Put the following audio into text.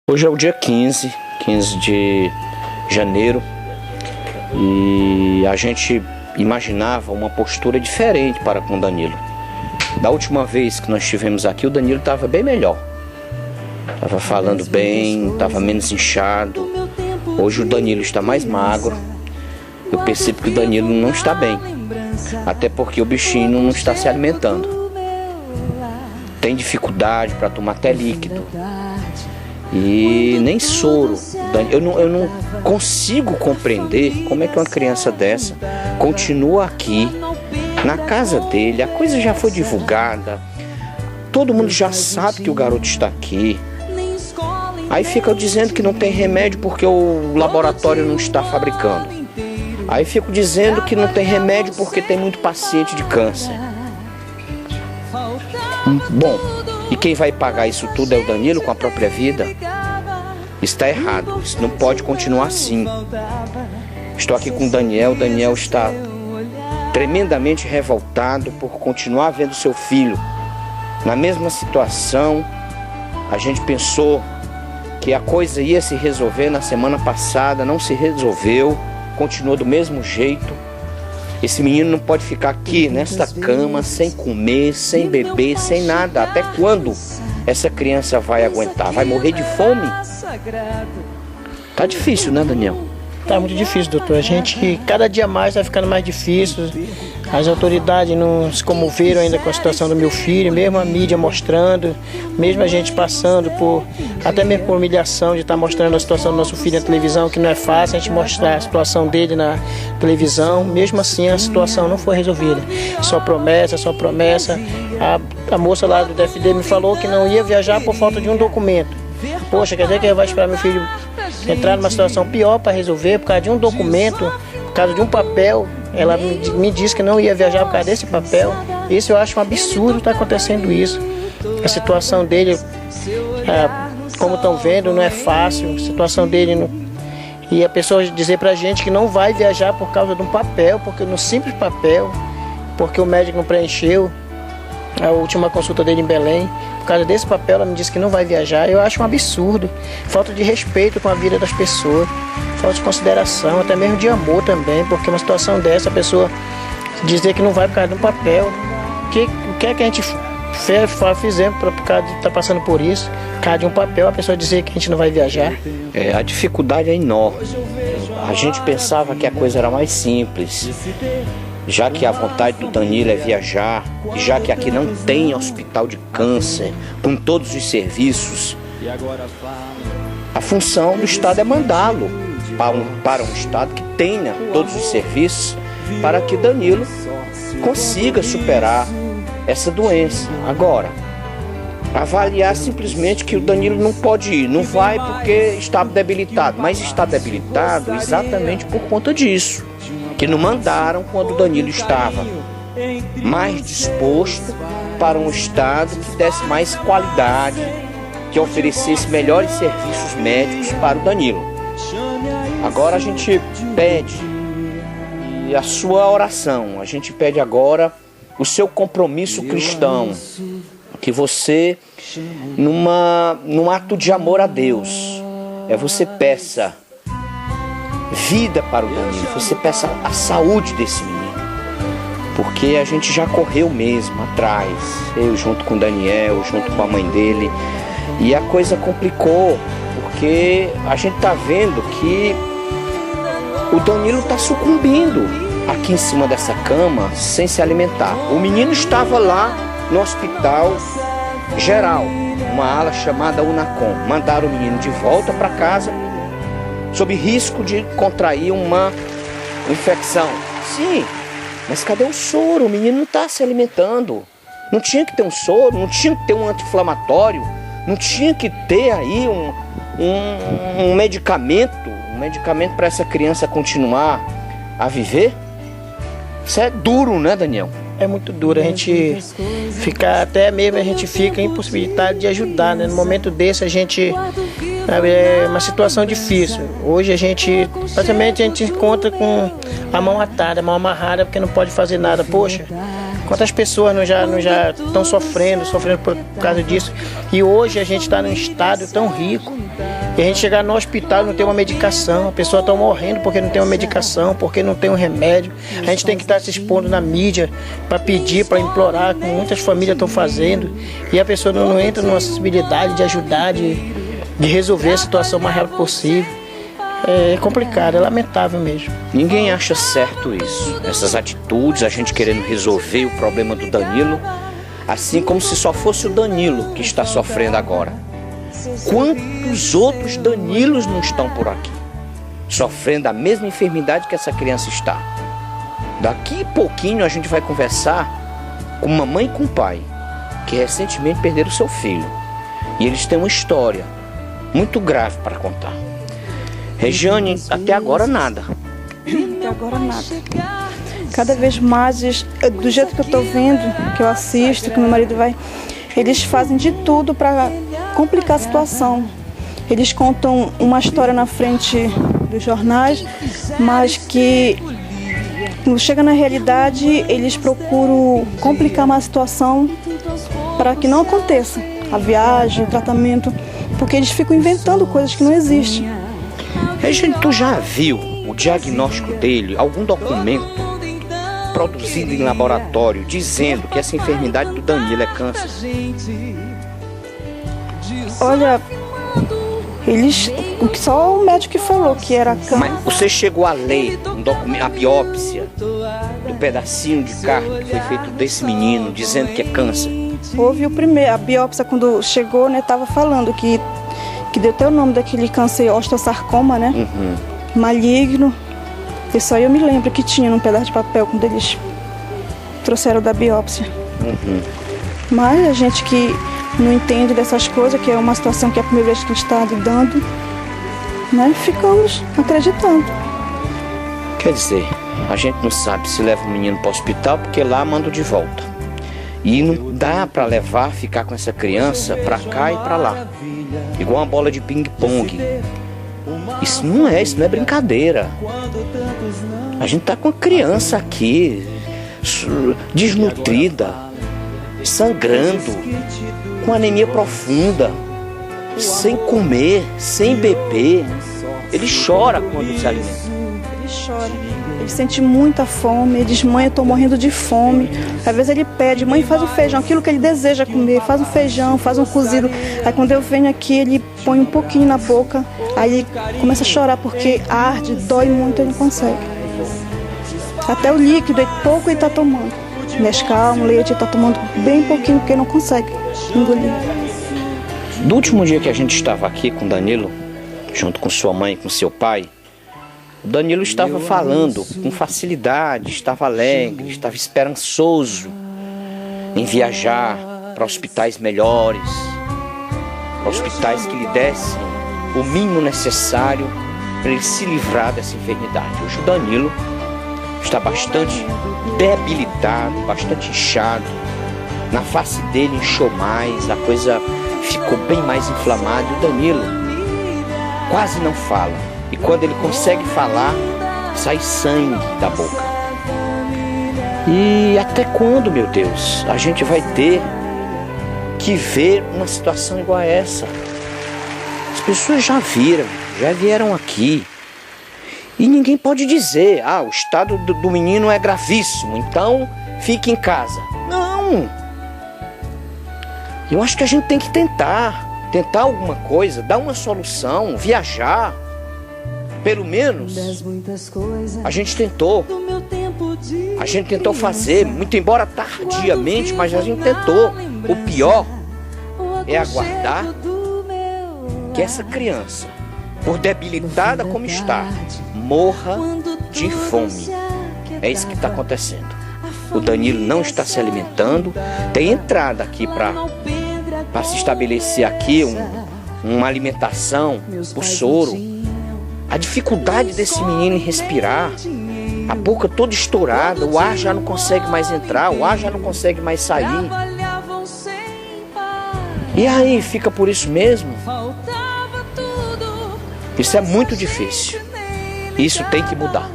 Hoje é o dia 15 de janeiro, e a gente imaginava uma postura diferente para com o Danilo. Da última vez que nós estivemos aqui, o Danilo estava bem melhor. Estava falando bem, estava menos inchado. Hoje o Danilo está mais magro. Eu percebo que o Danilo não está bem, até porque o bichinho não está se alimentando. Tem dificuldade para tomar até líquido. E nem soro. Eu não consigo compreender como é que uma criança dessa continua aqui, na casa dele. A coisa já foi divulgada, todo mundo já sabe que o garoto está aqui. Aí fica dizendo que não tem remédio porque o laboratório não está fabricando. Aí fico dizendo que não tem remédio porque tem muito paciente de câncer. Bom, e quem vai pagar isso tudo é o Danilo com a própria vida? Está errado, isso não pode continuar assim. Estou aqui com o Daniel está tremendamente revoltado por continuar vendo seu filho na mesma situação. A gente pensou que a coisa ia se resolver na semana passada, não se resolveu, continua do mesmo jeito. Esse menino não pode ficar aqui nesta cama, sem comer, sem beber, sem nada. Até quando essa criança vai aguentar? Vai morrer de fome? Tá difícil, né, Daniel? Tá muito difícil, doutor. A gente, cada dia mais vai ficando mais difícil. As autoridades não se comoveram ainda com a situação do meu filho, mesmo a mídia mostrando, mesmo a gente passando por, até mesmo por humilhação de estar mostrando a situação do nosso filho na televisão, que não é fácil a gente mostrar a situação dele na televisão. Mesmo assim, a situação não foi resolvida. Só promessa, só promessa. A moça lá do DFD me falou que não ia viajar por falta de um documento. Poxa, quer dizer que vai esperar meu filho entrar numa situação pior para resolver por causa de um documento, por causa de um papel. Ela me disse que não ia viajar por causa desse papel. Isso eu acho um absurdo estar acontecendo isso. A situação dele, como estão vendo, não é fácil. A situação dele não... E a pessoa dizer pra gente que não vai viajar por causa de um papel, porque no simples papel, porque o médico não preencheu a última consulta dele em Belém. Por causa desse papel, ela me disse que não vai viajar. Eu acho um absurdo. Falta de respeito com a vida das pessoas. Falta de consideração, até mesmo de amor também. Porque uma situação dessa, a pessoa dizer que não vai por causa de um papel. O que é que a gente fizemos por causa de estar passando por isso? Por causa de um papel, a pessoa dizer que a gente não vai viajar. A dificuldade é enorme. A gente pensava que a coisa era mais simples. Já que a vontade do Danilo é viajar, e já que aqui não tem hospital de câncer, com todos os serviços, a função do Estado é mandá-lo para um Estado que tenha todos os serviços, para que Danilo consiga superar essa doença. Agora, avaliar simplesmente que o Danilo não pode ir, não vai porque está debilitado, mas está debilitado exatamente por conta disso, que não mandaram quando o Danilo estava mais disposto para um estado que desse mais qualidade, que oferecesse melhores serviços médicos para o Danilo. Agora a gente pede a sua oração, a gente pede agora o seu compromisso cristão, que você, num ato de amor a Deus, você peça vida para o Danilo, você peça a saúde desse menino, porque a gente já correu mesmo atrás, eu junto com o Daniel, junto com a mãe dele, e a coisa complicou, porque a gente está vendo que o Danilo está sucumbindo aqui em cima dessa cama sem se alimentar. O menino estava lá no hospital geral, uma ala chamada Unacom. Mandaram o menino de volta para casa sob risco de contrair uma infecção. Sim, mas cadê o soro? O menino não está se alimentando. Não tinha que ter um soro, não tinha que ter um anti-inflamatório, não tinha que ter aí um medicamento para essa criança continuar a viver? Isso é duro, né, Daniel? É muito duro, a gente fica, até mesmo a gente fica impossibilitado de ajudar, né? No momento desse a gente, é uma situação difícil. Hoje praticamente a gente encontra com a mão atada, a mão amarrada, porque não pode fazer nada. Poxa, quantas pessoas não já estão sofrendo por causa disso. E hoje a gente está num estado tão rico, E a gente chegar no hospital e não tem uma medicação, a pessoa está morrendo porque não tem uma medicação, porque não tem um remédio. A gente tem que estar se expondo na mídia para pedir, para implorar, como muitas famílias estão fazendo. E a pessoa não entra numa sensibilidade de ajudar, de resolver a situação o mais rápido possível. É complicado, é lamentável mesmo. Ninguém acha certo isso. Essas atitudes, a gente querendo resolver o problema do Danilo, assim como se só fosse o Danilo que está sofrendo agora. Quantos outros Danilos não estão por aqui, sofrendo a mesma enfermidade que essa criança está? Daqui a pouquinho a gente vai conversar com mamãe e com o pai, que recentemente perderam seu filho. E eles têm uma história muito grave para contar. Regiane, até agora nada. Até agora nada. Cada vez mais, do jeito que eu estou vendo, que eu assisto, que meu marido vai, eles fazem de tudo para complicar a situação. Eles contam uma história na frente dos jornais, mas que quando chega na realidade, eles procuram complicar mais a situação para que não aconteça a viagem, o tratamento, porque eles ficam inventando coisas que não existem. Regiane, tu já viu o diagnóstico dele, algum documento produzido em laboratório dizendo que essa enfermidade do Danilo é câncer? Olha, só o médico que falou que era câncer. Mas você chegou a ler um documento, a biópsia do pedacinho de carne que foi feito desse menino, dizendo que é câncer? Houve a biópsia quando chegou, né, tava falando que deu até o nome daquele câncer osteosarcoma, né? Maligno. Isso aí eu me lembro que tinha num pedaço de papel quando eles trouxeram da biópsia. Mas a gente que não entende dessas coisas, que é uma situação que é a primeira vez que está lidando, né? Ficamos acreditando. Quer dizer, a gente não sabe se leva o menino para o hospital porque lá manda de volta. E não dá para levar, ficar com essa criança para cá e para lá. Igual uma bola de ping-pong. Isso não é brincadeira. A gente tá com a criança aqui, desnutrida, sangrando, com anemia profunda, sem comer, sem beber. Ele chora quando se alimenta. Ele chora, ele sente muita fome, ele diz: mãe, eu tô morrendo de fome. Às vezes ele pede: mãe, faz o feijão, aquilo que ele deseja comer, faz um feijão, faz um cozido. Aí quando eu venho aqui, ele põe um pouquinho na boca, aí ele começa a chorar porque arde, dói muito, ele não consegue. Até o líquido, pouco ele tá tomando. Nescau, leite, ele tá tomando bem pouquinho porque não consegue engolir. Do último dia que a gente estava aqui com o Danilo, junto com sua mãe e com seu pai, o Danilo estava falando com facilidade, estava alegre, estava esperançoso em viajar para hospitais melhores, para hospitais que lhe dessem o mínimo necessário para ele se livrar dessa enfermidade. Hoje o Danilo está bastante debilitado, bastante inchado, na face dele inchou mais, a coisa ficou bem mais inflamada e o Danilo quase não fala. E quando ele consegue falar, sai sangue da boca. E até quando, meu Deus, a gente vai ter que ver uma situação igual a essa? As pessoas já vieram aqui. E ninguém pode dizer: ah, o estado do menino é gravíssimo, então fique em casa. Não! Eu acho que a gente tem que tentar alguma coisa, dar uma solução, viajar. Pelo menos a gente tentou. A gente tentou fazer, muito embora tardiamente, mas a gente tentou. O pior é aguardar que essa criança, por debilitada como está, morra de fome. É isso que está acontecendo. O Danilo não está se alimentando. Tem entrada aqui para se estabelecer aqui uma alimentação, o soro. A dificuldade desse menino em respirar, a boca toda estourada, o ar já não consegue mais entrar, o ar já não consegue mais sair. E aí, fica por isso mesmo? Isso é muito difícil. Isso tem que mudar.